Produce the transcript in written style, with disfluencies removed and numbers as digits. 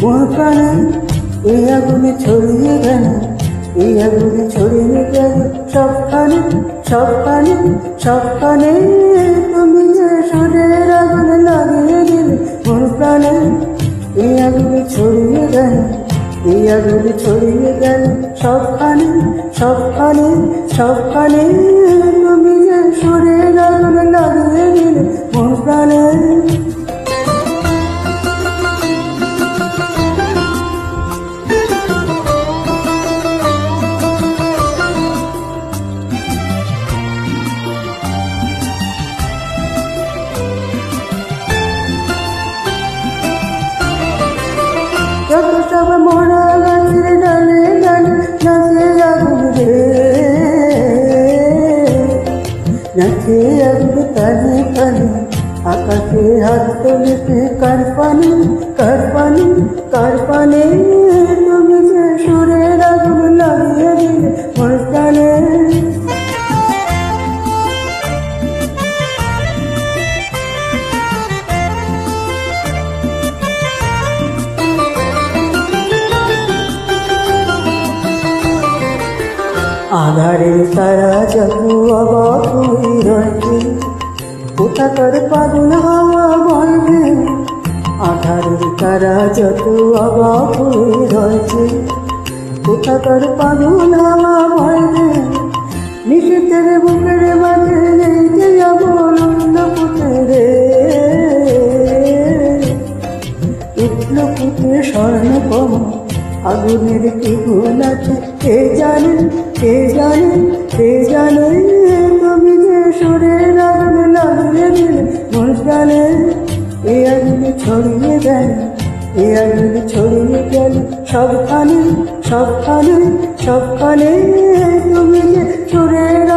মোর প্রাণে এই আগুনে ছড়িয়ে গেল, এই আগুনে ছড়িয়ে গেল সবখানে সবখানে সবখানে। তুমি যে সুরের আগুনে লাগিয়ে দিলে মোর প্রাণে এই আগুনে ছড়িয়ে গেল, এই আগুনে ছড়িয়ে গেল সবখানে সবখানে সবখানে। তুমি যে সুরের আগুনে লাগিয়ে দিলে মোর প্রাণে। যত সব মরা গাছের ডালে ডালে নাচে আগুন রে, নাচে আগুন কানে কানে। আকাশে হাত তুলেছে কার পানে কার পানে কার পানে। তুমি যে সুরের আগুন লাগিয়ে দিলে মোর প্রাণে। আধারে তারা যত অবাক হয়ে রয়েছে, কোথাকার পাগল হাওয়া বলবে। আধারে তারা যত অবাক হয়ে রয়েছে, কোথাকার পাগল হাওয়া বলবে। নিষেধের বুকের মাঝে রেখে যাব অন্য পুঁতে রে, উঠল পুঁতে স্বর্ণ কম। আগুনের কি গুণ আছে কে জানে কে জানে কে জানে। তুমি যে সুরের আগুন লাগিয়ে দিলে মোর প্রাণে। এ আগুনে ছড়িয়ে গেল, এ আগুনে ছড়িয়ে গেল সবখানে সবখানে সবখানে। তুমি যে সুরের